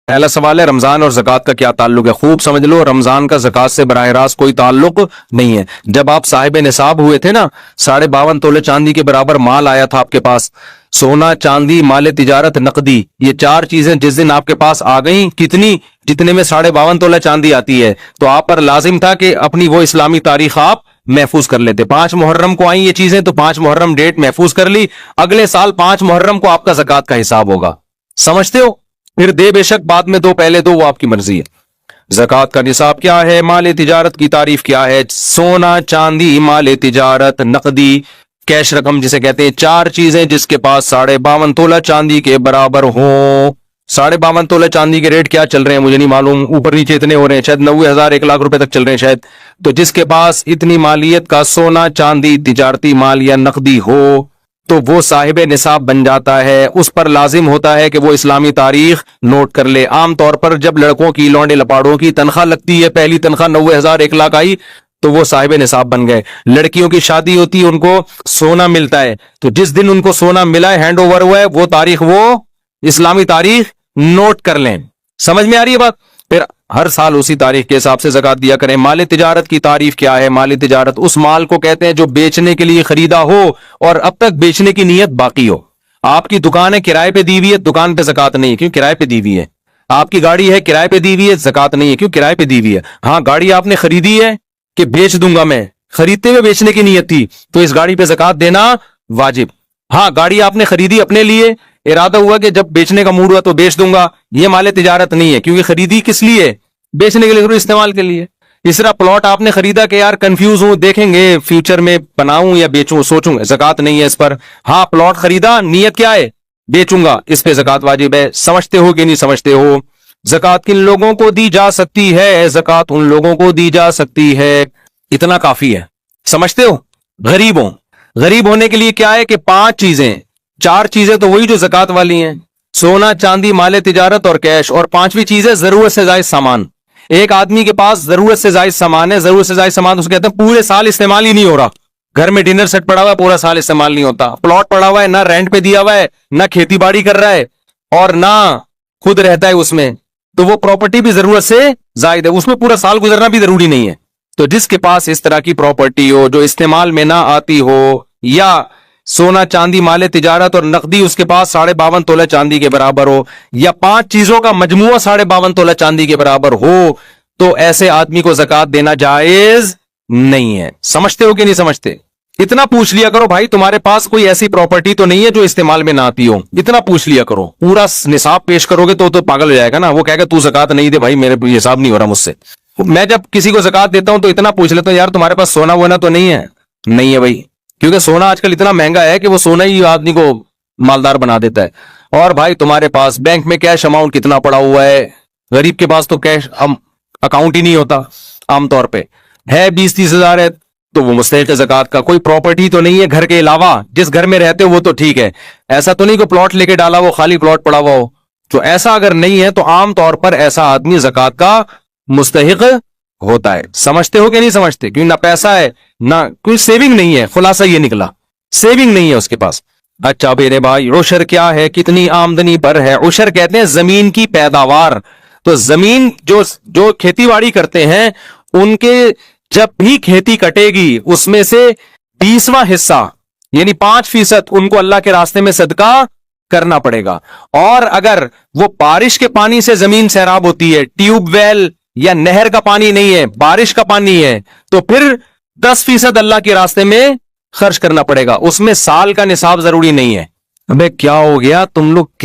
پہلا سوال ہے رمضان اور زکوٰۃ کا کیا تعلق ہے؟ خوب سمجھ لو، رمضان کا زکوٰۃ سے براہ راست کوئی تعلق نہیں ہے۔ جب آپ صاحب نصاب ہوئے تھے نا، 52.5 تولے چاندی کے برابر مال آیا تھا آپ کے پاس، سونا، چاندی، مال تجارت، نقدی، یہ 4 چیزیں جس دن آپ کے پاس آ گئیں، کتنی؟ جتنے میں 52.5 تولے چاندی آتی ہے، تو آپ پر لازم تھا کہ اپنی وہ اسلامی تاریخ آپ محفوظ کر لیتے۔ 5 محرم کو آئیں یہ چیزیں، تو 5 محرم ڈیٹ محفوظ کر لی، اگلے سال 5 محرم کو آپ کا زکوٰۃ کا حساب ہوگا۔ سمجھتے ہو؟ پھر دے بے شک، بعد میں دو، پہلے دو، وہ آپ کی مرضی ہے۔ زکوٰۃ کا نصاب کیا ہے؟ مال تجارت کی تعریف کیا ہے؟ سونا، چاندی، مال تجارت، نقدی، کیش رقم جسے کہتے ہیں، 4 چیزیں جس کے پاس 52.5 تولہ چاندی کے برابر ہوں۔ 52.5 تولہ چاندی کے ریٹ کیا چل رہے ہیں مجھے نہیں معلوم، اوپر نیچے اتنے ہو رہے ہیں، شاید 90,000 1 لاکھ روپے تک چل رہے ہیں شاید۔ تو جس کے پاس اتنی مالیت کا سونا، چاندی، تجارتی مال یا نقدی ہو تو وہ صاحب نصاب بن جاتا ہے۔ اس پر لازم ہوتا ہے کہ وہ اسلامی تاریخ نوٹ کر لے۔ عام طور پر جب لڑکوں کی، لونڈے لپاڑوں کی تنخواہ لگتی ہے، پہلی تنخواہ 90,000 1 لاکھ آئی تو وہ صاحب نصاب بن گئے۔ لڑکیوں کی شادی ہوتی ہے، ان کو سونا ملتا ہے، تو جس دن ان کو سونا ملا ہے، ہینڈ اوور ہوا ہے، وہ تاریخ، وہ اسلامی تاریخ نوٹ کر لیں۔ سمجھ میں آ رہی ہے بات؟ پھر ہر سال اسی تاریخ کے حساب سے زکوٰۃ دیا کریں۔ مال تجارت کی تعریف کیا ہے؟ مال تجارت اس مال کو کہتے ہیں جو بیچنے کے لیے خریدا ہو اور اب تک بیچنے کی نیت باقی ہو۔ آپ کی دکان ہے، کرائے پہ دی ہوئی ہے، دکان پہ زکوٰۃ نہیں ہے، کیوں؟ کرائے پہ دی ہوئی ہے۔ آپ کی گاڑی ہے، کرائے پہ دی ہوئی ہے، زکوٰۃ نہیں ہے، کیوں؟ کرائے پہ دی ہوئی ہے۔ ہاں، گاڑی آپ نے خریدی ہے کہ بیچ دوں گا میں، خریدتے ہوئے بیچنے کی نیت تھی تو اس گاڑی پہ زکوٰۃ دینا واجب۔ ہاں، گاڑی آپ نے خریدی اپنے لیے، ارادہ ہوا کہ جب بیچنے کا موڈ ہوا تو بیچ دوں گا، یہ مال تجارت نہیں ہے، کیونکہ خریدی کس لیے؟ بیچنے کے لیے، ضرور استعمال کے لیے۔ اس طرح پلاٹ آپ نے خریدا کہ یار کنفیوز ہوں، دیکھیں گے فیوچر میں بناؤں یا بیچوں، سوچوں گا، زکوٰۃ نہیں ہے اس پر۔ ہاں، پلاٹ خریدا، نیت کیا ہے؟ بیچوں گا، اس پہ زکوٰۃ واجب ہے۔ سمجھتے ہو کہ نہیں سمجھتے ہو؟ زکوٰۃ کن لوگوں کو دی جا سکتی ہے؟ زکوٰۃ ان لوگوں کو دی جا سکتی ہے، اتنا کافی ہے۔ سمجھتے ہو؟ غریبوں، غریب ہونے کے لیے کیا ہے کہ 5 چیزیں، 4 چیزیں تو وہی جو زکوٰۃ والی ہیں، سونا، چاندی، مال تجارت اور کیش، اور 5ویں چیز ہے ضرورت سے زائد سامان۔ ایک آدمی کے پاس ضرورت سے زائد سامان ہے، ضرورت سے زائد سامان اسے کہتے ہیں پورے سال استعمال ہی نہیں ہو رہا۔ گھر میں ڈنر سیٹ پڑا ہوا ہے، پورا سال استعمال نہیں ہوتا۔ پلاٹ پڑا ہوا ہے، نہ رینٹ پہ دیا ہوا ہے، نہ کھیتی باڑی کر رہا ہے، اور نہ خود رہتا ہے اس میں، تو وہ پراپرٹی بھی ضرورت سے زائد ہے، اس میں پورا سال گزرنا بھی ضروری نہیں ہے۔ تو جس کے پاس اس طرح کی پراپرٹی ہو جو استعمال میں نہ آتی ہو، یا سونا، چاندی، مال تجارت اور نقدی اس کے پاس 52.5 تولہ چاندی کے برابر ہو، یا 5 چیزوں کا مجموعہ 52.5 تولہ چاندی کے برابر ہو، تو ایسے آدمی کو زکوٰۃ دینا جائز نہیں ہے۔ سمجھتے ہو کہ نہیں سمجھتے؟ اتنا پوچھ لیا کرو بھائی، تمہارے پاس کوئی ایسی پراپرٹی تو نہیں ہے جو استعمال میں نہ آتی ہو، اتنا پوچھ لیا کرو۔ پورا نصاب پیش کرو گے تو پاگل ہو جائے گا نا، وہ کہے گا تو زکوٰۃ نہیں دے بھائی، میرے حساب نہیں ہو رہا مجھ سے۔ میں جب کسی کو زکوٰۃ دیتا ہوں تو اتنا پوچھ لیتا ہوں، یار تمہارے پاس سونا وونا تو نہیں ہے؟ نہیں ہے بھائی، کیونکہ سونا آج کل اتنا مہنگا ہے کہ وہ سونا ہی آدمی کو مالدار بنا دیتا ہے۔ اور بھائی تمہارے پاس بینک میں کیش اماؤنٹ کتنا پڑا ہوا ہے؟ غریب کے پاس تو کیش اکاؤنٹ ہی نہیں ہوتا، عام طور پہ ہے 20-30 ہزار ہے تو وہ مستحق زکوٰۃ کا۔ کوئی پراپرٹی تو نہیں ہے گھر کے علاوہ، جس گھر میں رہتے ہو وہ تو ٹھیک ہے، ایسا تو نہیں کہ پلاٹ لے کے ڈالا وہ خالی پلاٹ پڑا ہوا ہو، تو ایسا اگر نہیں ہے تو عام طور پر ایسا آدمی زکوٰۃ کا مستحق ہوتا ہے۔ سمجھتے ہو کہ نہیں سمجھتے؟ کیونکہ نہ پیسہ ہے، نہ کوئی سیونگ نہیں ہے، خلاصہ یہ نکلا سیونگ نہیں ہے اس کے پاس۔ اچھا میرے بھائی، عشر کیا ہے؟ کتنی آمدنی پر ہے؟ عشر کہتے ہیں زمین کی پیداوار۔ تو زمین جو کھیتی باڑی کرتے ہیں ان کے جب بھی کھیتی کٹے گی اس میں سے 20واں حصہ یعنی 5% ان کو اللہ کے راستے میں صدقہ کرنا پڑے گا۔ اور اگر وہ بارش کے پانی سے زمین سیراب ہوتی ہے، ٹیوب ویل یا نہر کا پانی نہیں ہے، بارش کا پانی ہے، تو پھر 10% اللہ کے راستے میں خرچ کرنا پڑے گا۔ اس میں سال کا نصاب ضروری نہیں ہے۔ ابے کیا ہو گیا تم لوگ؟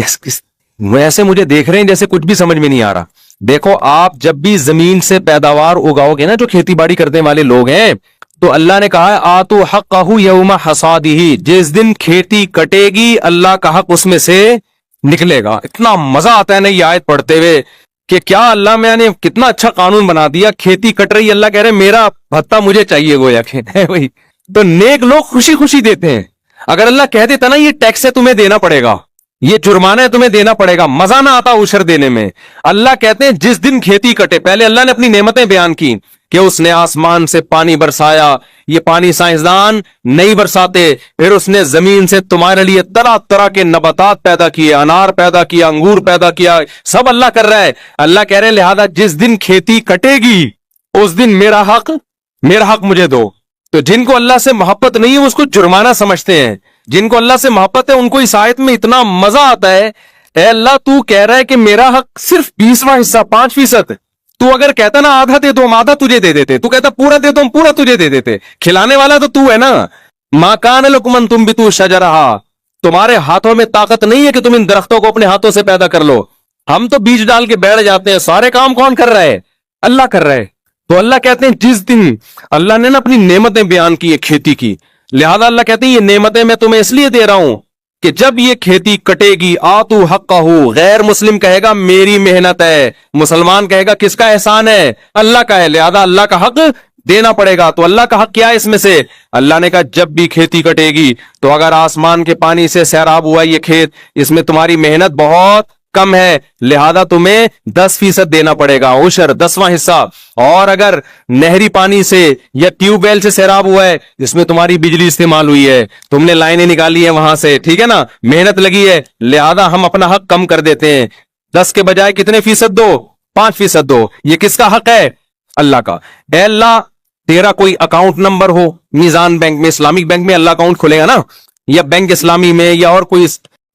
ویسے مجھے دیکھ رہے ہیں جیسے کچھ بھی سمجھ میں نہیں آ رہا۔ دیکھو، آپ جب بھی زمین سے پیداوار اگاؤ گے نا، جو کھیتی باڑی کرنے والے لوگ ہیں، تو اللہ نے کہا ہے آتو حقہ یوم حصادہ، جس دن کھیتی کٹے گی اللہ کا حق اس میں سے نکلے گا۔ اتنا مزہ آتا ہے نا یہ آیت پڑھتے ہوئے کہ کیا اللہ میں نے کتنا اچھا قانون بنا دیا، کھیتی کٹ رہی، اللہ کہہ رہے میرا بھتہ مجھے چاہیے، گویا کہ ہے وہی۔ تو نیک لوگ خوشی خوشی دیتے ہیں۔ اگر اللہ کہہ دیتا نا یہ ٹیکس ہے تمہیں دینا پڑے گا، یہ جرمانہ تمہیں دینا پڑے گا, مزہ نہ آتا عشر دینے میں. اللہ کہتے ہیں جس دن کھیتی کٹے, پہلے اللہ نے اپنی نعمتیں بیان کی کہ اس نے آسمان سے پانی برسایا, یہ پانی سائنسدان نہیں برساتے, پھر اس نے زمین سے تمہارے لیے طرح طرح کے نباتات پیدا کیے, انار پیدا کیا, انگور پیدا کیا, سب اللہ کر رہا ہے. اللہ کہہ رہے ہیں لہذا جس دن کھیتی کٹے گی اس دن میرا حق مجھے دو. تو جن کو اللہ سے محبت نہیں ہے اس کو جرمانہ سمجھتے ہیں, جن کو اللہ سے محبت ہے ان کو اس آیت میں اتنا مزہ آتا ہے. اے اللہ تو کہہ رہا ہے کہ میرا حق صرف 20واں حصہ 5%. تو اگر کہتا نا آدھا دے تو ہم آدھا تجھے دے دیتے, تو کہتا پورا دے تو ہم پورا تجھے دے دیتے. کھلانے والا تو ہے نا. ما کان لکم ان تنبتوا شجرہا, تمہارے ہاتھوں میں طاقت نہیں ہے کہ تم ان درختوں کو اپنے ہاتھوں سے پیدا کر لو. ہم تو بیج ڈال کے بیٹھ جاتے ہیں, سارے کام کون کر رہا ہے؟ اللہ کر رہا ہے. تو اللہ کہتے ہیں جس دن اللہ نے نا اپنی نعمتیں بیان کی ہے کھیتی کی, لہذا اللہ کہتے ہیں یہ نعمتیں میں تمہیں اس لیے دے رہا ہوں کہ جب یہ کھیتی کٹے گی آتو حقہ, غیر مسلم کہے گا میری محنت ہے, مسلمان کہے گا کس کا احسان ہے؟ اللہ کا ہے, لہذا اللہ کا حق دینا پڑے گا. تو اللہ کا حق کیا ہے اس میں سے؟ اللہ نے کہا جب بھی کھیتی کٹے گی تو اگر آسمان کے پانی سے سیراب ہوا یہ کھیت, اس میں تمہاری محنت بہت کم ہے, لہذا تمہیں 10% دینا پڑے گا عشر, 10واں حصہ. اور اگر نہری پانی سے یا ٹیوب ویل سے سیراب ہوا ہے, جس میں تمہاری بجلی استعمال ہوئی ہے, تم نے لائنیں نکالی ہیں وہاں سے, ٹھیک ہے نا, محنت لگی ہے, لہذا ہم اپنا حق کم کر دیتے ہیں. 10 کے بجائے کتنے فیصد دو؟ 5% دو. یہ کس کا حق ہے؟ اللہ کا. اے اللہ تیرا کوئی اکاؤنٹ نمبر ہو میزان بینک میں, اسلامک بینک میں اللہ اکاؤنٹ کھلے گا نا, یا بینک اسلامی میں یا اور کوئی,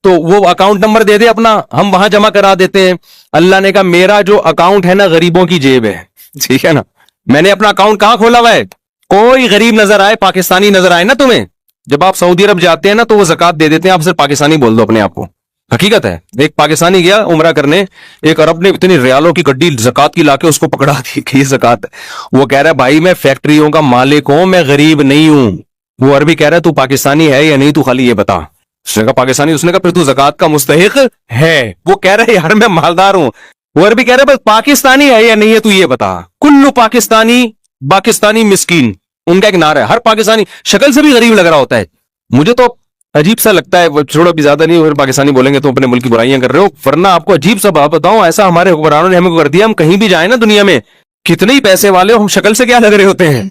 تو وہ اکاؤنٹ نمبر دے دے اپنا, ہم وہاں جمع کرا دیتے ہیں. اللہ نے کہا میرا جو اکاؤنٹ ہے نا غریبوں کی جیب ہے, ٹھیک ہے نا, میں نے اپنا اکاؤنٹ کہاں کھولا ہوا ہے؟ کوئی غریب نظر آئے, پاکستانی نظر آئے نا تمہیں, جب آپ سعودی عرب جاتے ہیں نا تو وہ زکات دے دیتے ہیں, آپ صرف پاکستانی بول دو اپنے آپ کو. حقیقت ہے, ایک پاکستانی گیا عمرہ کرنے, ایک عرب نے اتنی ریالوں کی گڈی زکات کی لا کے اس کو پکڑا دی کہ یہ زکات ہے. وہ کہہ رہا ہے بھائی میں فیکٹریوں کا مالک ہوں, میں غریب نہیں ہوں. وہ عربی کہہ رہا ہے تو پاکستانی ہے یا نہیں, تو خالی یہ بتا. اس نے کہا پاکستانی, اس نے کہا پھر تو زکات کا مستحق ہے. وہ کہہ رہے یار میں مالدار ہوں. وہ عربی کہہ رہے بس پاکستانی ہے یا نہیں ہے تو یہ بتا. کلو پاکستانی مسکین, ان کا ایک نعرہ ہے. ہر پاکستانی شکل سے بھی غریب لگ رہا ہوتا ہے. مجھے تو عجیب سا لگتا ہے, وہ چھوڑو بھی زیادہ نہیں, پاکستانی بولیں گے تو اپنے ملک کی برائیاں کر رہے ہو, ورنہ آپ کو عجیب سا بات بتاؤں, ایسا ہمارے حکمرانوں نے ہمیں کر دیا, ہم کہیں بھی جائیں نا دنیا میں, کتنے ہی پیسے والے ہو, ہم شکل سے کیا لگ رہے ہوتے ہیں؟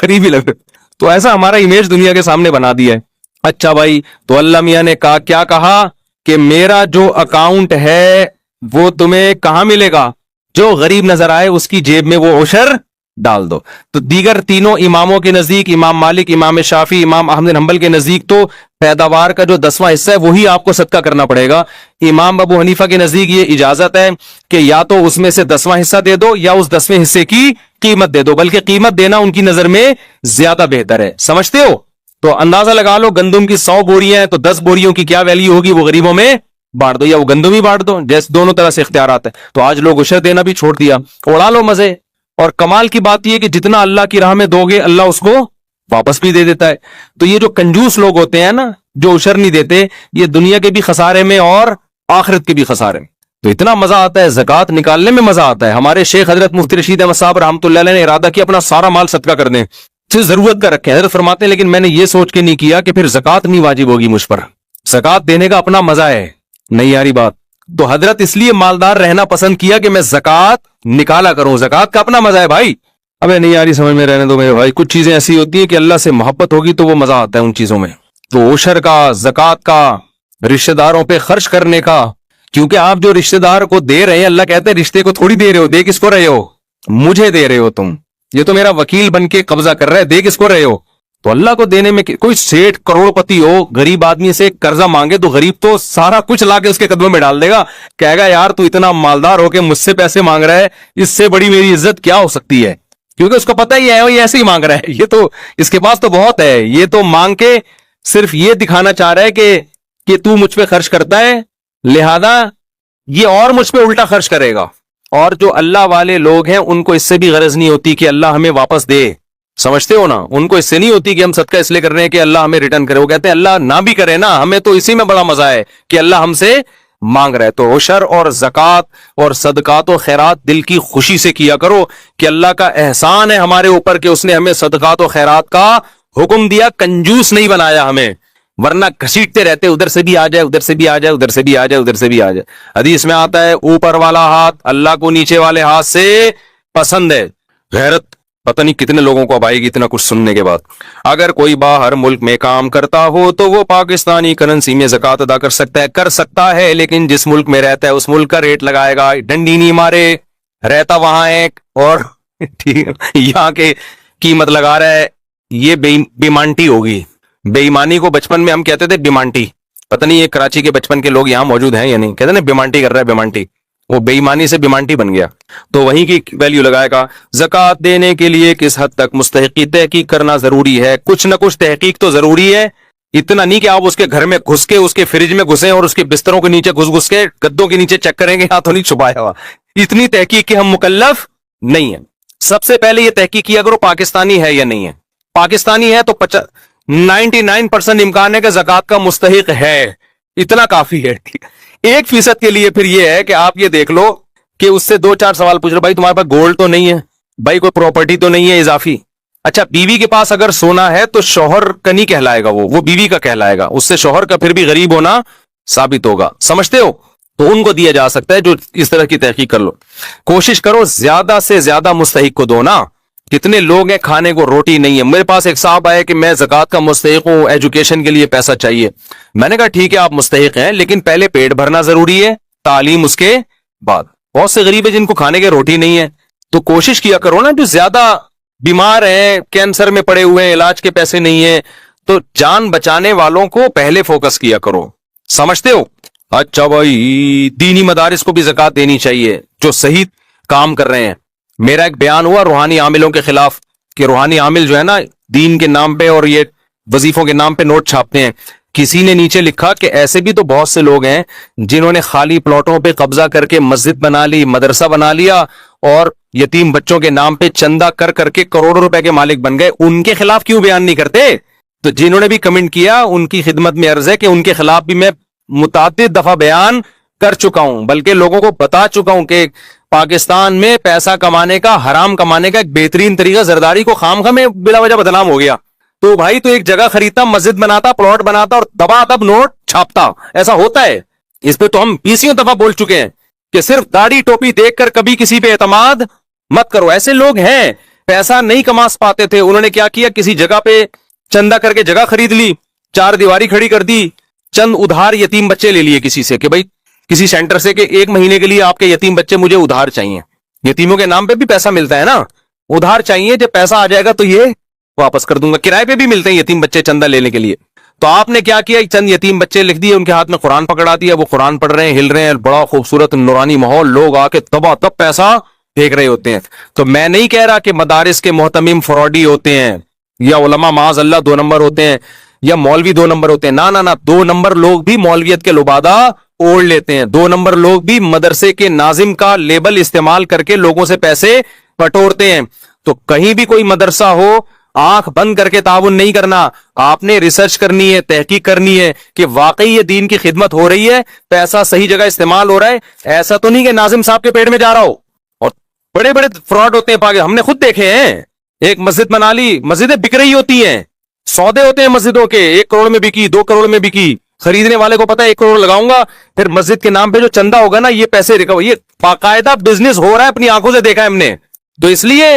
غریب ہی لگ رہے. تو ایسا ہمارا امیج دنیا کے سامنے بنا دیا ہے. اچھا بھائی, تو اللہ میاں نے کہا کیا کہا کہ میرا جو اکاؤنٹ ہے وہ تمہیں کہاں ملے گا؟ جو غریب نظر آئے اس کی جیب میں وہ عشر ڈال دو. تو دیگر تینوں اماموں کے نزدیک, امام مالک, امام شافی, امام احمد بن حنبل کے نزدیک تو پیداوار کا جو 10واں حصہ ہے وہی آپ کو صدقہ کرنا پڑے گا. امام ابو حنیفہ کے نزدیک یہ اجازت ہے کہ یا تو اس میں سے 10واں حصہ دے دو یا اس 10ویں حصے کی قیمت دے دو, بلکہ قیمت دینا ان کی نظر میں زیادہ بہتر ہے. سمجھتے ہو؟ تو اندازہ لگا لو, گندم کی 100 بوریاں ہیں تو 10 بوریوں کی کیا ویلیو ہوگی؟ وہ غریبوں میں بانٹ دو یا وہ گندم ہی بانٹ دو, جیسے دونوں طرح سے اختیارات ہیں. تو آج لوگ عشر دینا بھی چھوڑ دیا, اڑا لو مزے. اور کمال کی بات یہ کہ جتنا اللہ کی راہ میں دو گے اللہ اس کو واپس بھی دے دیتا ہے. تو یہ جو کنجوس لوگ ہوتے ہیں نا جو عشر نہیں دیتے, یہ دنیا کے بھی خسارے میں اور آخرت کے بھی خسارے میں. تو اتنا مزہ آتا ہے, زکات نکالنے میں مزہ آتا ہے. ہمارے شیخ حضرت مفتی رشید احمد صاحب رحمۃ اللہ علیہ نے ارادہ کیا اپنا سارا مال صدقہ کر دیں, صرف ضرورت کا رکھیں. حضرت فرماتے ہیں لیکن میں نے یہ سوچ کے نہیں کیا کہ پھر زکات نہیں واجب ہوگی مجھ پر, زکات دینے کا اپنا مزہ ہے. نہیں یاری بات. تو حضرت اس لیے مالدار رہنا پسند کیا کہ میں زکات نکالا کروں, زکات کا اپنا مزہ ہے بھائی. ابے نہیں یاری سمجھ میں رہنے دو میرے بھائی, کچھ چیزیں ایسی ہوتی ہیں کہ اللہ سے محبت ہوگی تو وہ مزہ آتا ہے ان چیزوں میں. تو عشر کا, زکات کا, رشتہ داروں پہ خرچ کرنے کا, کیونکہ آپ جو رشتہ دار کو دے رہے ہیں, اللہ کہتے ہیں رشتے کو تھوڑی دے رہے ہو, دے کس کو رہے ہو؟ مجھے دے رہے ہو تم. یہ تو میرا وکیل بن کے قبضہ کر رہا ہے, دے کس کو رہے ہو؟ تو اللہ کو دینے میں کوئی سیٹ کروڑ پتی ہو, غریب آدمی سے قرضہ مانگے تو غریب تو سارا کچھ لا کے اس کے قدموں میں ڈال دے گا, کہے گا یار تو اتنا مالدار ہو کے مجھ سے پیسے مانگ رہا ہے, اس سے بڑی میری عزت کیا ہو سکتی ہے. کیونکہ اس کو پتہ ہی ہے یہ ایسے ہی مانگ رہا ہے, یہ تو اس کے پاس تو بہت ہے, یہ تو مانگ کے صرف یہ دکھانا چاہ رہا ہے کہ تو مجھ پہ خرچ کرتا ہے, لہذا یہ اور مجھ پہ الٹا خرچ کرے گا. اور جو اللہ والے لوگ ہیں ان کو اس سے بھی غرض نہیں ہوتی کہ اللہ ہمیں واپس دے. سمجھتے ہو نا, ان کو اس سے نہیں ہوتی کہ ہم صدقہ اس لیے کر رہے ہیں کہ اللہ ہمیں ریٹرن کرے. وہ کہتے ہیں اللہ نہ بھی کرے نا, ہمیں تو اسی میں بڑا مزہ ہے کہ اللہ ہم سے مانگ رہے. تو عشر اور زکات اور صدقات و خیرات دل کی خوشی سے کیا کرو کہ اللہ کا احسان ہے ہمارے اوپر کہ اس نے ہمیں صدقات و خیرات کا حکم دیا, کنجوس نہیں بنایا ہمیں. ورنہ گھسیٹتے رہتے, ادھر سے بھی آ جائے, ادھر سے بھی آ جائے, ادھر سے بھی آ جائے, ادھر سے بھی آ جائے. حدیث میں آتا ہے اوپر والا ہاتھ اللہ کو نیچے والے ہاتھ سے پسند ہے. غیرت پتہ نہیں کتنے لوگوں کو اب آئے گی اتنا کچھ سننے کے بعد. اگر کوئی باہر ملک میں کام کرتا ہو تو وہ پاکستانی کرنسی میں زکوٰۃ ادا کر سکتا ہے, لیکن جس ملک میں رہتا ہے اس ملک کا ریٹ لگائے گا. ڈنڈی نہیں مارے, رہتا وہاں ایک اور ٹھیک یہاں کے قیمت لگا رہا ہے. یہ بیمانٹی ہوگی. بے ایمانی کو بچپن میں ہم کہتے تھے بیمانٹی. پتہ نہیں یہ کراچی کے بچپن کے لوگ یہاں موجود ہیں یا نہیں, کہتے ہیں بیمانٹی کر رہا ہے, بیمانٹی. وہ بے ایمانی سے بیمانٹی بن گیا, تو وہیں کی ویلیو لگائے گا. زکوٰۃ دینے کے لیے کس حد تک مستحقی تحقیق کرنا ضروری ہے؟ کچھ نہ کچھ تحقیق تو ضروری ہے. اتنا نہیں کہ آپ اس کے گھر میں گھس کے اس کے فریج میں گھسیں اور اس کے بستروں کے نیچے گھس کے گدوں کے نیچے چیک کریں گے ہاں تو نہیں چھپایا ہوا. اتنی تحقیق کے ہم مکلف نہیں ہیں. سب سے پہلے یہ تحقیق کیا کرو پاکستانی ہے یا نہیں ہے. پاکستانی ہے تو 99% امکان ہے کہ زکوٰۃ کا مستحق ہے, اتنا کافی ہے. 1% کے لیے پھر یہ ہے کہ آپ یہ دیکھ لو کہ اس سے 2-4 سوال پوچھ رہے, بھائی تمہارے پاس گولڈ تو نہیں ہے, بھائی کوئی پراپرٹی تو نہیں ہے اضافی. اچھا بیوی کے پاس اگر سونا ہے تو شوہر کا نہیں کہلائے گا, وہ بیوی کا کہلائے گا. اس سے شوہر کا پھر بھی غریب ہونا ثابت ہوگا, سمجھتے ہو؟ تو ان کو دیا جا سکتا ہے جو اس طرح کی تحقیق کر لو. کوشش کرو زیادہ سے زیادہ مستحق کو دو نا. کتنے لوگ ہیں کھانے کو روٹی نہیں ہے. میرے پاس ایک صاحب آئے کہ میں زکوٰۃ کا مستحق ہوں, ایجوکیشن کے لیے پیسہ چاہیے. میں نے کہا ٹھیک ہے آپ مستحق ہیں, لیکن پہلے پیٹ بھرنا ضروری ہے, تعلیم اس کے بعد. بہت سے غریب ہیں جن کو کھانے کے روٹی نہیں ہے, تو کوشش کیا کرو نا. جو زیادہ بیمار ہیں, کینسر میں پڑے ہوئے ہیں, علاج کے پیسے نہیں ہیں, تو جان بچانے والوں کو پہلے فوکس کیا کرو, سمجھتے ہو؟ اچھا بھائی دینی مدارس کو بھی زکوٰۃ دینی چاہیے جو صحیح کام کر رہے ہیں. میرا ایک بیان ہوا روحانی عاملوں کے خلاف کہ روحانی عامل جو ہے نا دین کے نام پہ اور یہ وظیفوں کے نام پہ نوٹ چھاپتے ہیں. کسی نے نیچے لکھا کہ ایسے بھی تو بہت سے لوگ ہیں جنہوں نے خالی پلاٹوں پہ قبضہ کر کے مسجد بنا لی, مدرسہ بنا لیا, اور یتیم بچوں کے نام پہ چندہ کر کے کروڑوں روپے کے مالک بن گئے. ان کے خلاف کیوں بیان نہیں کرتے؟ تو جنہوں نے بھی کمنٹ کیا ان کی خدمت میں عرض ہے کہ ان کے خلاف بھی میں متعدد دفعہ بیان کر چکا ہوں, بلکہ لوگوں کو بتا چکا ہوں کہ پاکستان میں پیسہ کمانے کا, حرام کمانے کا ایک بہترین طریقہ زرداری کو خام میں بلا وجہ بدنام ہو گیا. تو بھائی تو ایک جگہ خریدتا, مسجد بناتا, پلاٹ بناتا اور دبا دب نوٹ چھاپتا. ایسا ہوتا ہے. اس پہ تو ہم 20 دفعہ بول چکے ہیں کہ صرف داڑھی ٹوپی دیکھ کر کبھی کسی پہ اعتماد مت کرو. ایسے لوگ ہیں پیسہ نہیں کما پاتے تھے, انہوں نے کیا کیا, کسی جگہ پہ چندہ کر کے جگہ خرید لی, 4 دیواری کھڑی کر دی, چند ادھار یتیم بچے لے لیے کسی سے کہ بھائی کسی سینٹر سے کہ 1 مہینے کے لیے آپ کے یتیم بچے مجھے ادھار چاہیے. یتیموں کے نام پہ بھی پیسہ ملتا ہے نا, ادھار چاہیے, جب پیسہ آ جائے گا تو یہ واپس کر دوں گا. کرائے پہ بھی ملتے ہیں یتیم بچے چندہ لینے کے لیے. تو آپ نے کیا کیا, چند یتیم بچے لکھ دیے, ان کے ہاتھ میں قرآن پکڑا دیا, وہ قرآن پڑھ رہے ہیں, ہل رہے ہیں, بڑا خوبصورت نورانی ماحول, لوگ آ کے تبا تب پیسہ پھینک رہے ہوتے ہیں. تو میں نہیں کہہ رہا کہ مدارس کے محتمم فراڈی ہوتے ہیں یا علماء معاذ اللہ 2 نمبر ہوتے ہیں یا مولوی 2 نمبر ہوتے ہیں. نہ 2 نمبر لوگ بھی مولویت کے لبادہ اوڑھ لیتے ہیں. 2 نمبر لوگ بھی مدرسے کے ناظم کا لیبل استعمال کر کے لوگوں سے پیسے بٹورتے ہیں. تو کہیں بھی کوئی مدرسہ ہو, آنکھ بند کر کے تعاون نہیں کرنا. آپ نے ریسرچ کرنی ہے, تحقیق کرنی ہے کہ واقعی یہ دین کی خدمت ہو رہی ہے, پیسہ صحیح جگہ استعمال ہو رہا ہے. ایسا تو نہیں کہ ناظم صاحب کے پیٹ میں جا رہا ہو. اور بڑے بڑے فراڈ ہوتے ہیں, ہم نے خود دیکھے ہیں. ایک مسجد بنا لی, مسجدیں بک رہی ہوتی ہیں, سودے ہوتے ہیں مسجدوں کے, 1 کروڑ میں بکی, 2 کروڑ میں بکی. خریدنے والے کو پتا ہے 1 کروڑ لگاؤں گا, پھر مسجد کے نام پہ جو چندہ ہوگا نا یہ پیسے ریکور. یہ باقاعدہ بزنس ہو رہا ہے, اپنی آنکھوں سے دیکھا ہے ہم نے. تو اس لیے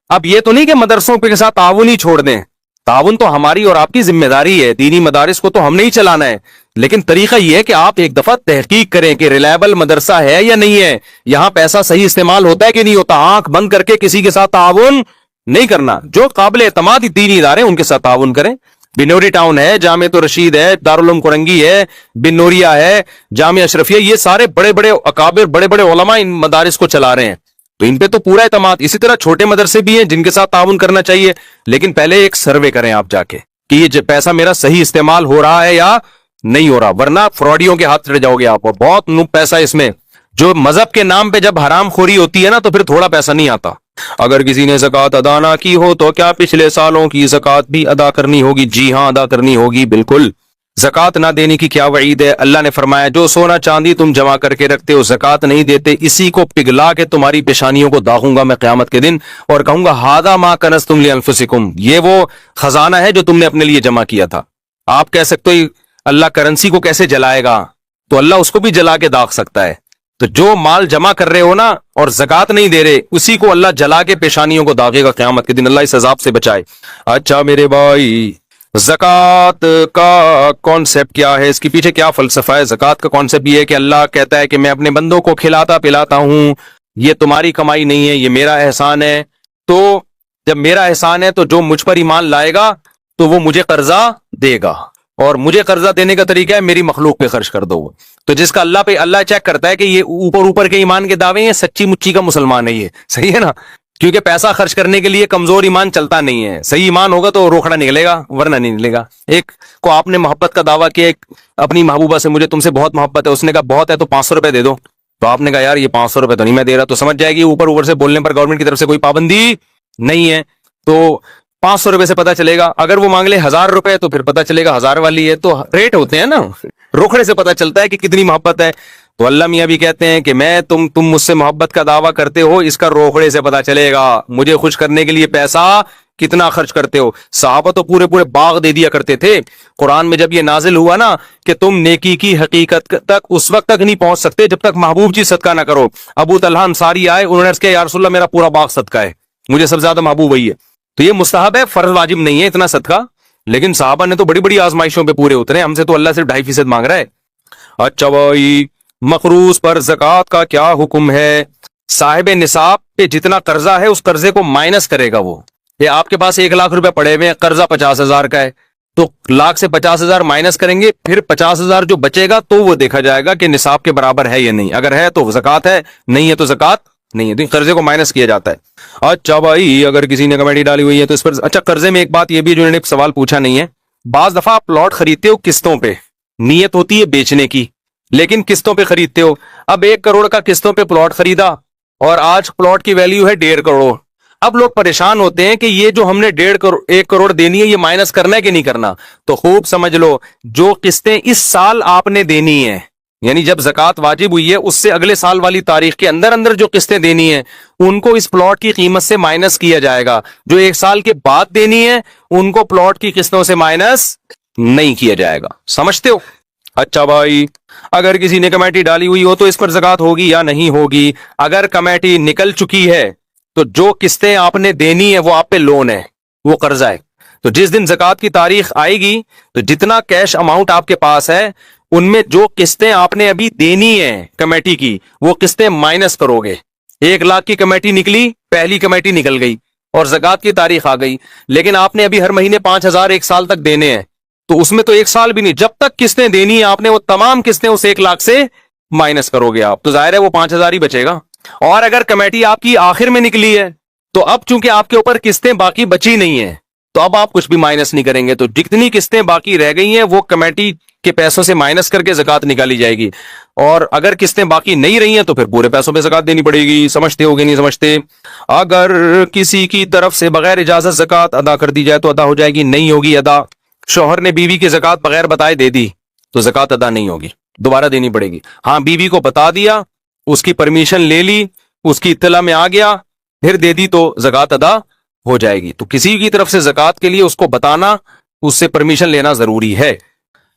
اب یہ تو نہیں کہ مدرسوں کے ساتھ تعاون ہی چھوڑ دیں. تعاون تو ہماری اور آپ کی ذمہ داری ہے. دینی مدارس کو تو ہم نے ہی چلانا ہے, لیکن طریقہ یہ ہے کہ آپ ایک دفعہ تحقیق کریں کہ ریلائبل مدرسہ ہے یا نہیں ہے, یہاں پیسہ صحیح استعمال ہوتا ہے کہ نہیں ہوتا. آنکھ بند کر کے کسی کے ساتھ تعاون نہیں کرنا. جو قابل اعتماد دینی ادارے ان کے ساتھ تعاون کریں. بنوری ٹاؤن ہے, جامع رشید ہے, دارالعلوم کرنگی ہے, بن نوریہ ہے, جامعہ اشرفیہ, یہ سارے بڑے بڑے اکابر, بڑے بڑے علماء ان مدارس کو چلا رہے ہیں, تو ان پہ تو پورا اعتماد. اسی طرح چھوٹے مدرسے بھی ہیں جن کے ساتھ تعاون کرنا چاہیے, لیکن پہلے ایک سروے کریں آپ جا کے کہ یہ پیسہ میرا صحیح استعمال ہو رہا ہے یا نہیں ہو رہا, ورنہ فراڈیوں کے ہاتھ چڑھ جاؤ گے آپ. بہت پیسہ اس میں, جو مذہب کے نام پہ جب حرام خوری ہوتی ہے نا تو پھر تھوڑا پیسہ نہیں آتا. اگر کسی نے زکوٰۃ ادا نہ کی ہو تو کیا پچھلے سالوں کی زکوٰۃ بھی ادا کرنی ہوگی؟ جی ہاں, ادا کرنی ہوگی بالکل. زکوٰۃ نہ دینے کی کیا وعید ہے؟ اللہ نے فرمایا جو سونا چاندی تم جمع کر کے رکھتے ہو, زکوٰۃ نہیں دیتے, اسی کو پگھلا کے تمہاری پیشانیوں کو داغوں گا میں قیامت کے دن, اور کہوں گا ھذا ما کنزتم لانفسکم, یہ وہ خزانہ ہے جو تم نے اپنے لیے جمع کیا تھا. آپ کہہ سکتے ہو اللہ کرنسی کو کیسے جلائے گا, تو اللہ اس کو بھی جلا کے داغ سکتا ہے. تو جو مال جمع کر رہے ہو نا اور زکات نہیں دے رہے, اسی کو اللہ جلا کے پیشانیوں کو داغے گا قیامت کے دن. اللہ اس عذاب سے بچائے. اچھا میرے بھائی, زکات کا کانسیپٹ کیا ہے, اس کے پیچھے کیا فلسفہ ہے؟ زکات کا کانسیپٹ یہ ہے کہ اللہ کہتا ہے کہ میں اپنے بندوں کو کھلاتا پلاتا ہوں, یہ تمہاری کمائی نہیں ہے, یہ میرا احسان ہے. تو جب میرا احسان ہے تو جو مجھ پر ایمان لائے گا تو وہ مجھے قرضہ دے گا, اور مجھے قرضہ دینے کا طریقہ ہے میری مخلوق پہ خرچ کر دو. تو جس کا اللہ پہ, اللہ چیک کرتا ہے کہ یہ اوپر کے ایمان کے دعوے ہیں, سچی مچی کا مسلمان ہے یہ, صحیح ہے نا, کیونکہ پیسہ خرچ کرنے کے لیے کمزور ایمان چلتا نہیں ہے. صحیح ایمان ہوگا تو روکھڑا نکلے گا, ورنہ نہیں نکلے گا. ایک کو آپ نے محبت کا دعویٰ کیا اپنی محبوبہ سے, مجھے تم سے بہت محبت ہے, اس نے کہا بہت ہے تو 500 روپے دے دو. تو آپ نے کہا یار یہ 500 روپے تو نہیں میں دے رہا, تو سمجھ جائے گی اوپر سے بولنے پر گورنمنٹ کی طرف سے کوئی پابندی نہیں ہے. تو 500 روپے سے پتا چلے گا. اگر وہ مانگ لے 1000 روپے تو پھر پتا چلے گا 1000 والی ہے. تو ریٹ ہوتے ہیں نا, روکھڑے سے پتا چلتا ہے کہ کتنی محبت ہے. تو اللہ میاں بھی کہتے ہیں کہ میں تم مجھ سے محبت کا دعویٰ کرتے ہو, اس کا روکھڑے سے پتا چلے گا مجھے خوش کرنے کے لیے پیسہ کتنا خرچ کرتے ہو. صحابہ تو پورے باغ دے دیا کرتے تھے. قرآن میں جب یہ نازل ہوا نا کہ تم نیکی کی حقیقت تک اس وقت تک نہیں پہنچ سکتے جب تک محبوب چیز صدقہ نہ کرو. ابو طلحہ انصاری آئے, انہوں نے عرض کیا یا رسول اللہ میرا پورا باغ صدقہ ہے, مجھے سب سے زیادہ محبوب وہی ہے. تو یہ مستحب ہے, فرض واجب نہیں ہے اتنا صدقہ. لیکن صحابہ نے تو بڑی بڑی آزمائشوں پہ پورے اترے, ہم سے تو اللہ صرف 2.5% مانگ رہا ہے. اچھا بھائی, مقروض پر زکات کا کیا حکم ہے؟ صاحب نصاب پہ جتنا قرضہ ہے اس قرضے کو مائنس کرے گا وہ. یہ آپ کے پاس 1 لاکھ روپے پڑے ہوئے ہیں, قرضہ 50,000 کا ہے, تو لاکھ سے 50,000 مائنس کریں گے, پھر 50,000 جو بچے گا تو وہ دیکھا جائے گا کہ نصاب کے برابر ہے یا نہیں. اگر ہے تو زکات ہے, نہیں ہے تو زکات نہیں ہے. تو قرضے کو مائنس کیا جاتا ہے. اچھا بھائی, اگر کسی نے کمیٹی ڈالی ہوئی ہے تو اس پر, اچھا قرضے میں ایک بات یہ بھی جو انہوں نے سوال پوچھا نہیں ہے, بعض دفعہ آپ پلاٹ خریدتے ہو قسطوں پہ, نیت ہوتی ہے بیچنے کی لیکن قسطوں پہ خریدتے ہو. اب 1 کروڑ کا قسطوں پہ پلاٹ خریدا اور آج پلاٹ کی ویلیو ہے 1.5 کروڑ. اب لوگ پریشان ہوتے ہیں کہ یہ جو ہم نے 1 کروڑ دینی ہے یہ مائنس کرنا ہے کہ نہیں کرنا. تو خوب سمجھ لو, جو قسطیں اس سال آپ نے دینی ہیں, یعنی جب زکات واجب ہوئی ہے اس سے اگلے سال والی تاریخ کے اندر جو قسطیں دینی ہیں ان کو اس پلاٹ کی قیمت سے مائنس کیا جائے گا. جو 1 سال کے بعد دینی ہے ان کو پلاٹ کی قسطوں سے مائنس نہیں کیا جائے گا. سمجھتے ہو؟ اچھا بھائی, اگر کسی نے کمیٹی ڈالی ہوئی ہو تو اس پر زکات ہوگی یا نہیں ہوگی؟ اگر کمیٹی نکل چکی ہے تو جو قسطیں آپ نے دینی ہے وہ آپ پہ لون ہے, وہ قرضہ ہے. تو جس دن زکات کی تاریخ آئے گی تو جتنا کیش اماؤنٹ آپ کے پاس ہے ان میں جو قسطیں آپ نے ابھی دینی ہیں کمیٹی کی وہ قسطیں مائنس کرو گے. 1 لاکھ کی کمیٹی نکلی, پہلی کمیٹی نکل گئی اور زکات کی تاریخ آ گئی, لیکن آپ نے ابھی ہر مہینے 5,000 1 سال تک دینے ہیں. تو اس میں تو 1 سال بھی نہیں, جب تک قسطیں دینی ہیں آپ نے وہ تمام قسطیں اس 1 لاکھ سے مائنس کرو گے آپ, تو ظاہر ہے وہ 5,000 ہی بچے گا. اور اگر کمیٹی آپ کی آخر میں نکلی ہے تو اب چونکہ آپ کے اوپر قسطیں باقی بچی نہیں ہیں تو اب آپ کچھ بھی مائنس نہیں کریں گے. تو جتنی قسطیں باقی رہ گئی ہیں وہ کمیٹی کے پیسوں سے مائنس کر کے زکات نکالی جائے گی, اور اگر قسطیں باقی نہیں رہی ہیں تو پھر پورے پیسوں پہ زکات دینی پڑے گی. سمجھتے ہو کہ نہیں سمجھتے؟ اگر کسی کی طرف سے بغیر اجازت زکات ادا کر دی جائے تو ادا ہو جائے گی؟ نہیں ہوگی ادا. شوہر نے بیوی کی زکات بغیر بتائے دے دی تو زکات ادا نہیں ہوگی, دوبارہ دینی پڑے گی. ہاں, بیوی کو بتا دیا, اس کی پرمیشن لے لی, اس کی اطلاع میں آ گیا, پھر دے دی تو زکات ادا ہو جائے گی. تو کسی کی طرف سے زکات کے لیے اس کو بتانا, اس سے پرمیشن لینا ضروری ہے.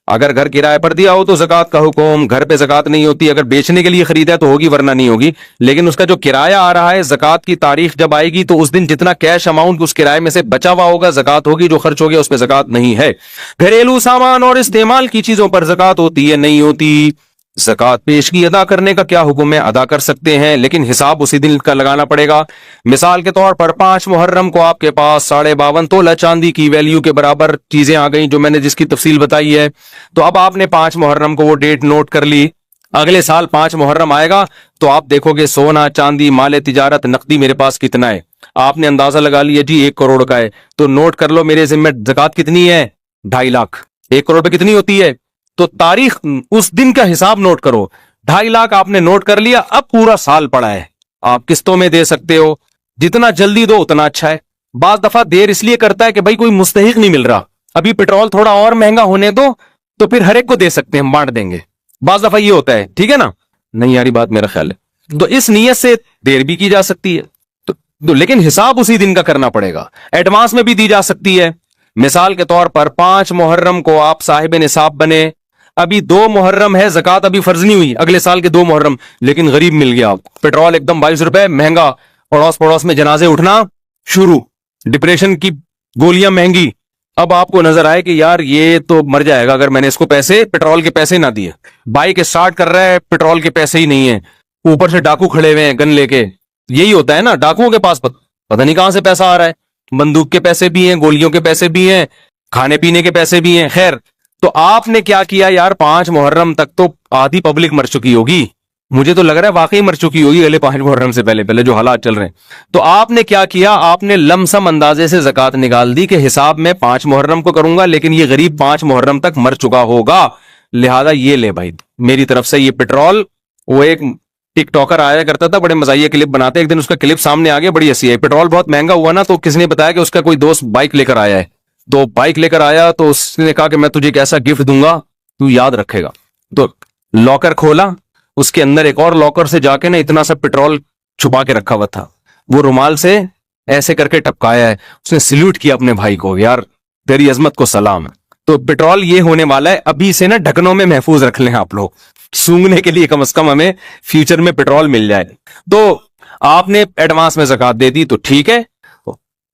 اگر گھر کرائے پر دیا ہو تو زکات کا حکم, گھر پہ زکات نہیں ہوتی. اگر بیچنے کے لیے خریدا ہے تو ہوگی ورنہ نہیں ہوگی. لیکن اس کا جو کرایہ آ رہا ہے زکات کی تاریخ جب آئے گی تو اس دن جتنا کیش اماؤنٹ اس کرائے میں سے بچا ہوا ہوگا زکات ہوگی, جو خرچ ہو گیا اس پہ زکات نہیں ہے. گھریلو سامان اور استعمال کی چیزوں پر زکات ہوتی ہے نہیں ہوتی؟ زکات پیشگی ادا کرنے کا کیا حکم ہے؟ ادا کر سکتے ہیں لیکن حساب اسی دن کا لگانا پڑے گا. مثال کے طور پر 5 محرم کو آپ کے پاس 52.5 تولہ چاندی کی ویلیو کے برابر چیزیں آ گئیں جو میں نے جس کی تفصیل بتائی ہے. تو اب آپ نے 5 محرم کو وہ ڈیٹ نوٹ کر لی, اگلے سال 5 محرم آئے گا تو آپ دیکھو گے سونا چاندی مال تجارت نقدی میرے پاس کتنا ہے. آپ نے اندازہ لگا لیا جی 1 کروڑ کا ہے, تو نوٹ کر لو میرے ذمہ زکات کتنی ہے؟ 2.5 لاکھ. 1 کروڑ پہ کتنی ہوتی ہے؟ تو تاریخ اس دن کا حساب نوٹ کرو. 2.5 لاکھ آپ نے نوٹ کر لیا, اب پورا سال پڑا ہے, آپ قسطوں میں دے سکتے ہو, جتنا جلدی دو اتنا اچھا ہے. بعض دفعہ دیر اس لیے کرتا ہے کہ بھائی کوئی مستحق نہیں مل رہا, ابھی پیٹرول تھوڑا اور مہنگا ہونے دو تو پھر ہر ایک کو دے سکتے ہیں, ہم بانٹ دیں گے. بعض دفعہ یہ ہوتا ہے, ٹھیک ہے نا, نہیں یاری بات میرا خیال ہے. تو اس نیت سے دیر بھی کی جا سکتی ہے, تو لیکن حساب اسی دن کا کرنا پڑے گا. ایڈوانس میں بھی دی جا سکتی ہے, مثال کے طور پر 5 محرم کو آپ صاحب نصاب بنے, ابھی 2 محرم ہے, زکات ابھی فرض نہیں ہوئی, اگلے سال کے 2 محرم, لیکن غریب مل گیا, پیٹرول ایک دم 22 روپے مہنگا, پڑوس پڑوس میں جنازے اٹھنا شروع, ڈپریشن کی گولیاں مہنگی. اب آپ کو نظر آئے کہ یار یہ تو مر جائے گا اگر میں نے اس کو پیسے, پیٹرول کے پیسے نہ دیے. بائک اسٹارٹ کر رہا ہے, پیٹرول کے پیسے ہی نہیں ہیں, اوپر سے ڈاکو کھڑے ہوئے ہیں گن لے کے. یہی ہوتا ہے نا, ڈاکوؤں کے پاس پتہ نہیں کہاں سے پیسہ آ رہا ہے, بندوق کے پیسے بھی ہیں, گولیوں کے پیسے بھی ہیں, کھانے پینے کے پیسے بھی ہیں. خیر, تو آپ نے کیا کیا یار, 5 محرم تک تو آدھی پبلک مر چکی ہوگی, مجھے تو لگ رہا ہے واقعی مر چکی ہوگی اگلے 5 محرم سے پہلے جو حالات چل رہے ہیں. تو آپ نے کیا کیا, آپ نے لمسم اندازے سے زکات نکال دی کہ حساب میں 5 محرم کو کروں گا, لیکن یہ غریب 5 محرم تک مر چکا ہوگا, لہذا یہ لے بھائی میری طرف سے یہ پیٹرول. وہ ایک ٹک ٹاکر آیا کرتا تھا, بڑے مزاحیہ کلپ بناتے, ایک دن اس کا کلپ سامنے آ گیا, بڑی ہنسی ہے. پیٹرول بہت مہنگا ہوا نا, تو کس نے بتایا کہ اس کا کوئی دوست بائک لے کر آیا ہے, تو بائک لے کر آیا تو اس نے کہا کہ میں تجھے ایک ایسا گفٹ دوں گا تو یاد رکھے گا. تو لاکر کھولا, اس کے اندر ایک اور لاکر سے جا کے نا اتنا سا پیٹرول چھپا کے رکھا ہوا تھا, وہ رومال سے ایسے کر کے ٹپکایا ہے. اس نے سلیوٹ کیا اپنے بھائی کو, یار تیری عظمت کو سلام ہے. تو پیٹرول یہ ہونے والا ہے, ابھی سے نا ڈھکنوں میں محفوظ رکھ لیں آپ لوگ, سونگنے کے لیے کم از کم ہمیں فیوچر میں پیٹرول مل جائے. تو آپ نے ایڈوانس میں زکات دے دی تو ٹھیک ہے,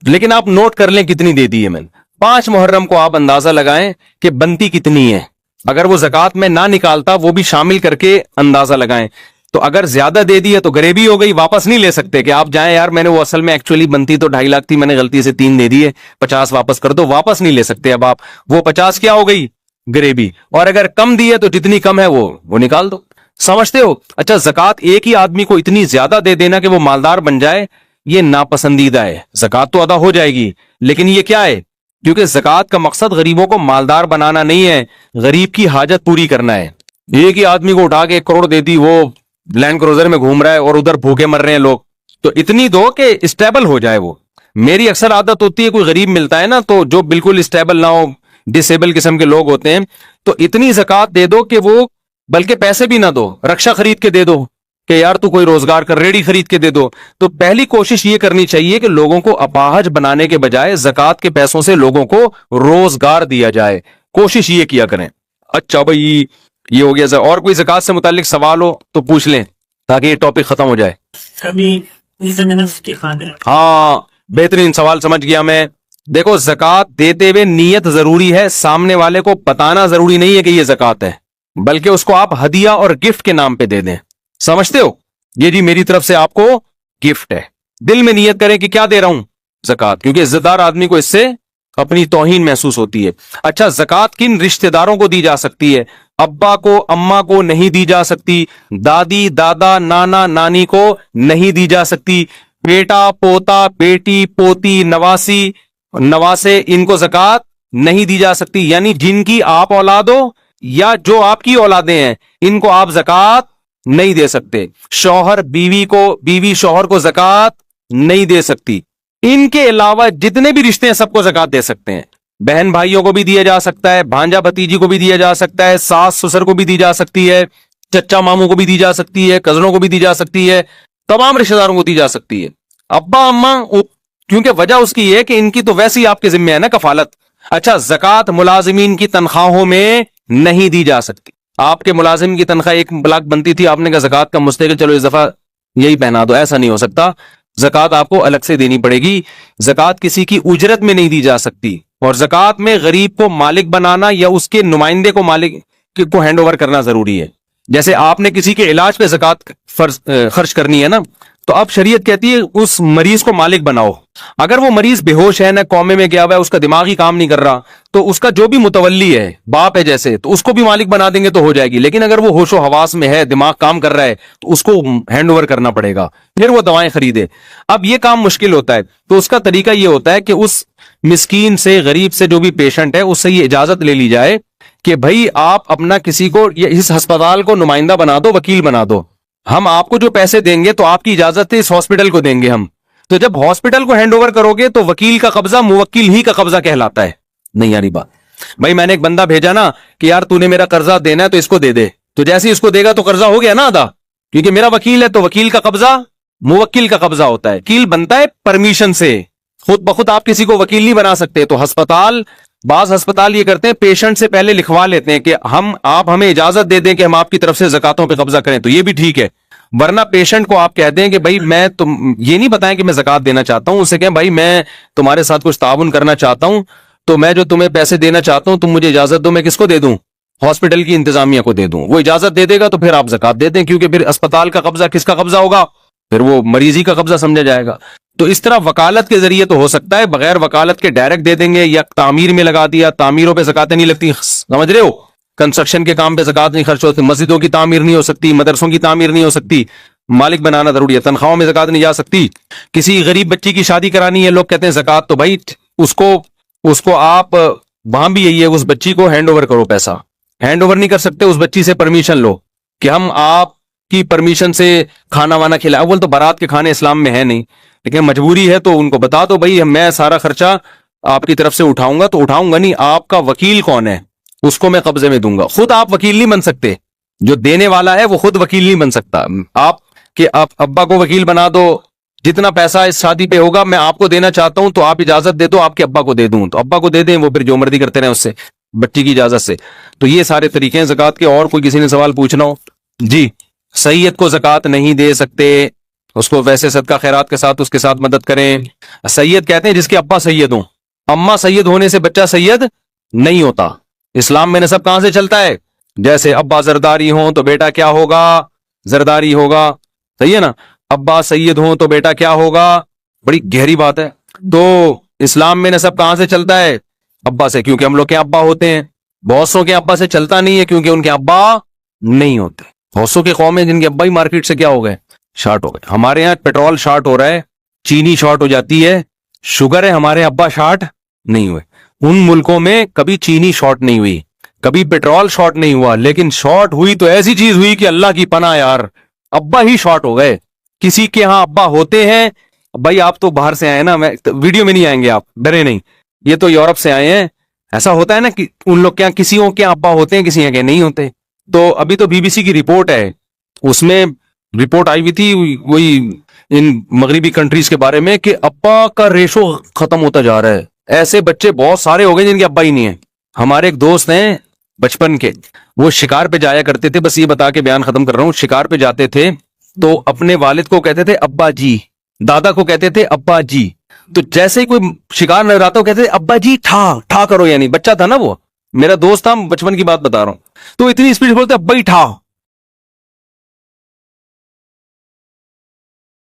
لیکن آپ نوٹ کر لیں کتنی دے دی ہے میں نے. 5 محرم کو آپ اندازہ لگائیں کہ بنتی کتنی ہے, اگر وہ زکات میں نہ نکالتا وہ بھی شامل کر کے اندازہ لگائیں. تو اگر زیادہ دے دی ہے تو غریبی ہو گئی, واپس نہیں لے سکتے کہ آپ جائیں یار میں نے وہ اصل میں ایکچولی بنتی تو 2.5 لاکھ تھی, میں نے غلطی سے 3 دے دی ہے, 50 واپس کر دو, واپس نہیں لے سکتے. اب آپ وہ 50 کیا ہو گئی, غریبی. اور اگر کم دی ہے تو جتنی کم ہے وہ نکال دو. سمجھتے ہو؟ اچھا, زکات ایک ہی آدمی کو اتنی زیادہ دے دینا کہ وہ مالدار بن جائے, یہ ناپسندیدہ ہے. زکات تو ادا ہو جائے گی, لیکن یہ کیا ہے, کیونکہ زکات کا مقصد غریبوں کو مالدار بنانا نہیں ہے, غریب کی حاجت پوری کرنا ہے. ایک ہی آدمی کو اٹھا کے 1 کروڑ دے دی, وہ لینڈ کروزر میں گھوم رہا ہے اور ادھر بھوکے مر رہے ہیں لوگ, تو اتنی دو کہ اسٹیبل ہو جائے. وہ میری اکثر عادت ہوتی ہے, کوئی غریب ملتا ہے نا تو جو بالکل اسٹیبل نہ ہو, ڈسیبل قسم کے لوگ ہوتے ہیں, تو اتنی زکات دے دو کہ وہ بلکہ پیسے بھی نہ دو, رکشا خرید کے دے دو کہ یار تو کوئی روزگار کر, ریڑی خرید کے دے دو. تو پہلی کوشش یہ کرنی چاہیے کہ لوگوں کو اپاہج بنانے کے بجائے زکات کے پیسوں سے لوگوں کو روزگار دیا جائے, کوشش یہ کیا کریں. اچھا بھائی یہ ہو گیا. اور کوئی زکات سے متعلق سوال ہو تو پوچھ لیں تاکہ یہ ٹاپک ختم ہو جائے. ہاں بہترین سوال, سمجھ گیا میں. دیکھو, زکات دیتے ہوئے نیت ضروری ہے, سامنے والے کو بتانا ضروری نہیں ہے کہ یہ زکات ہے, بلکہ اس کو آپ ہدیہ اور گفٹ کے نام پہ دے دیں. سمجھتے ہو؟ یہ جی میری طرف سے آپ کو گفٹ ہے, دل میں نیت کریں کہ کیا دے رہا ہوں, زکات, کیونکہ عزت دار آدمی کو اس سے اپنی توہین محسوس ہوتی ہے. اچھا, زکات کن رشتہ داروں کو دی جا سکتی ہے؟ ابا کو, اماں کو نہیں دی جا سکتی, دادی, دادا, نانا, نانی کو نہیں دی جا سکتی, بیٹا, پوتا, بیٹی, پوتی, نواسی, نواسے, ان کو زکات نہیں دی جا سکتی. یعنی جن کی آپ اولاد ہو یا جو آپ کی اولادیں ہیں, ان کو آپ زکات نہیں دے سکتے. شوہر بیوی کو, بیوی شوہر کو زکات نہیں دے سکتی. ان کے علاوہ جتنے بھی رشتے ہیں سب کو زکات دے سکتے ہیں. بہن بھائیوں کو بھی دیا جا سکتا ہے, بھانجا بھتیجی کو بھی دیا جا سکتا ہے, ساس سسر کو بھی دی جا سکتی ہے, چچا ماموں کو بھی دی جا سکتی ہے, کزنوں کو بھی دی جا سکتی ہے, تمام رشتہ داروں کو دی جا سکتی ہے. ابا اماں, کیونکہ وجہ اس کی ہے کہ ان کی تو ویسے ہی آپ کے ذمہ ہے نا کفالت. اچھا, زکات ملازمین کی تنخواہوں میں نہیں دی جا سکتی. آپ کے ملازم کی تنخواہ 1 لاکھ بنتی تھی, آپ نے کہا زکات کا مستقل چلو اس دفعہ یہی پہنا دو, ایسا نہیں ہو سکتا. زکات آپ کو الگ سے دینی پڑے گی. زکات کسی کی اجرت میں نہیں دی جا سکتی, اور زکات میں غریب کو مالک بنانا یا اس کے نمائندے کو مالک کو ہینڈ اوور کرنا ضروری ہے. جیسے آپ نے کسی کے علاج پہ زکات خرچ کرنی ہے نا, تو اب شریعت کہتی ہے اس مریض کو مالک بناؤ. اگر وہ مریض بے ہوش ہے, نہ کومے میں گیا ہوا ہے, اس کا دماغ ہی کام نہیں کر رہا, تو اس کا جو بھی متولی ہے, باپ ہے جیسے, تو اس کو بھی مالک بنا دیں گے تو ہو جائے گی. لیکن اگر وہ ہوش و حواس میں ہے, دماغ کام کر رہا ہے, تو اس کو ہینڈ اوور کرنا پڑے گا, پھر وہ دوائیں خریدے. اب یہ کام مشکل ہوتا ہے, تو اس کا طریقہ یہ ہوتا ہے کہ اس مسکین سے, غریب سے, جو بھی پیشنٹ ہے, اس سے یہ اجازت لے لی جائے کہ بھائی آپ اپنا کسی کو اس ہسپتال کو نمائندہ بنا دو, وکیل بنا دو, ہم آپ کو جو پیسے دیں گے تو آپ کی اجازت ہے اس ہاسپٹل کو دیں گے ہم. تو جب ہاسپٹل کو ہینڈ اوور کرو گے تو وکیل کا قبضہ موکل ہی کا قبضہ کہلاتا ہے. نہیں یاری بات بھائی, میں نے ایک بندہ بھیجا نا کہ یار تو نے میرا قرضہ دینا ہے تو اس کو دے دے, تو جیسے ہی اس کو دے گا تو قرضہ ہو گیا نا ادا, کیونکہ میرا وکیل ہے, تو وکیل کا قبضہ موکل کا قبضہ ہوتا ہے. وکیل بنتا ہے پرمیشن سے, خود بخود آپ کسی کو وکیل نہیں بنا سکتے. تو بعض ہسپتال یہ کرتے ہیں پیشنٹ سے پہلے لکھوا لیتے ہیں کہ آپ ہمیں اجازت دے دیں کہ ہم آپ کی طرف سے زکاتوں پہ قبضہ کریں, تو یہ بھی ٹھیک ہے. ورنہ پیشنٹ کو آپ کہتے ہیں کہ بھائی میں یہ نہیں بتائیں کہ میں زکات دینا چاہتا ہوں, اسے کہیں بھائی میں تمہارے ساتھ کچھ تعاون کرنا چاہتا ہوں, تو میں جو تمہیں پیسے دینا چاہتا ہوں تم مجھے اجازت دو, میں کس کو دے دوں؟ ہاسپٹل کی انتظامیہ کو دے دوں. وہ اجازت دے دے گا تو پھر آپ زکات دے دیں, کیونکہ پھر اسپتال کا قبضہ کس کا قبضہ ہوگا؟ پھر وہ مریضی کا قبضہ سمجھا جائے گا. تو اس طرح وکالت کے ذریعے تو ہو سکتا ہے, بغیر وکالت کے ڈائریکٹ دے دیں گے, یا تعمیر میں لگا دیا, تعمیروں پہ زکاتیں نہیں لگتی, سمجھ رہے ہو؟ کنسٹرکشن کے کام پہ زکات نہیں خرچ ہوتی, مسجدوں کی تعمیر نہیں ہو سکتی, مدرسوں کی تعمیر نہیں ہو سکتی, مالک بنانا ضروری ہے, تنخواہوں میں زکات نہیں جا سکتی. کسی غریب بچی کی شادی کرانی ہے, لوگ کہتے ہیں زکات, تو بھائی اس کو آپ وہاں بھی یہی ہے, اس بچی کو ہینڈ اوور کرو, پیسہ ہینڈ اوور نہیں کر سکتے, اس بچی سے پرمیشن لو کہ ہم آپ کی پرمیشن سے کھانا وانا کھلائیں. اول تو بارات کے کھانے اسلام میں ہے نہیں, لیکن مجبوری ہے تو ان کو بتا دو بھائی میں سارا خرچہ آپ کی طرف سے اٹھاؤں گا, تو اٹھاؤں گا نہیں, آپ کا وکیل کون ہے اس کو میں قبضے میں دوں گا. خود آپ وکیل نہیں بن سکتے, جو دینے والا ہے وہ خود وکیل نہیں بن سکتا. آپ کہ آپ ابا کو وکیل بنا دو, جتنا پیسہ اس شادی پہ ہوگا میں آپ کو دینا چاہتا ہوں, تو آپ اجازت دے دو آپ کے ابا کو دے دوں, تو ابا کو دے دیں, وہ پھر جو مرضی کرتے رہیں اس سے بچی کی اجازت سے. تو یہ سارے طریقے ہیں زکات کے. اور کوئی کسی نے سوال پوچھنا ہو؟ جی. سید کو زکات نہیں دے سکتے, اس کو ویسے صدقہ خیرات کے ساتھ اس کے ساتھ مدد کریں. سید کہتے ہیں جس کے ابا سید ہوں, اما سید ہونے سے بچہ سید نہیں ہوتا. اسلام میں نسب کہاں سے چلتا ہے؟ جیسے ابا زرداری ہوں تو بیٹا کیا ہوگا؟ زرداری ہوگا, صحیح ہے نا. ابا سید ہوں تو بیٹا کیا ہوگا؟ بڑی گہری بات ہے. تو اسلام میں نسب کہاں سے چلتا ہے؟ ابا سے, کیونکہ ہم لوگ کے ابا ہوتے ہیں. بہت سو کے ابا سے چلتا نہیں ہے, کیونکہ ان کے ابا نہیں ہوتے. بہت سو کے قوم ہیں جن کے ابا ہی مارکیٹ سے کیا ہو گئے؟ شارٹ ہو گئے. ہمارے یہاں پیٹرول شارٹ ہو رہا ہے, چینی شارٹ ہو جاتی ہے, شوگر ہے, ہمارے ابا شارٹ نہیں ہوئے. ان ملکوں میں کبھی چینی شارٹ نہیں ہوئی, کبھی پیٹرول شارٹ نہیں ہوا, لیکن شارٹ ہوئی تو ایسی چیز ہوئی کہ اللہ کی پناہ یار, ابا ہی شارٹ ہو گئے. کسی کے ہاں ابا ہوتے ہیں, بھائی آپ تو باہر سے آئے نا, میں ویڈیو میں نہیں آئیں گے, آپ ڈرے نہیں, یہ تو یورپ سے آئے ہیں. ایسا ہوتا ہے نا کہ ان لوگ کیا کسی کے ابا ہوتے ہیں, کسی کے نہیں ہوتے. تو ابھی تو BBC کی رپورٹ ہے, اس میں رپورٹ آئی ہوئی تھی وہی ان مغربی کنٹریز کے بارے میں کہ ابا کا ریشو ختم ہوتا جا رہا ہے. ایسے بچے بہت سارے ہو گئے جن کے ابا ہی نہیں ہیں. ہمارے ایک دوست ہیں بچپن کے, وہ شکار پہ جایا کرتے تھے, بس یہ بتا کے بیان ختم کر رہا ہوں. شکار پہ جاتے تھے تو اپنے والد کو کہتے تھے ابا جی, دادا کو کہتے تھے ابا جی. تو جیسے ہی کوئی شکار نظر آتا کہتے تھے ابا جی ٹھا کرو, یعنی بچہ تھا نا وہ, میرا دوست تھا, بچپن کی بات بتا رہا ہوں, تو اتنی اسپیڈ بولتے ابا ہی ٹھا.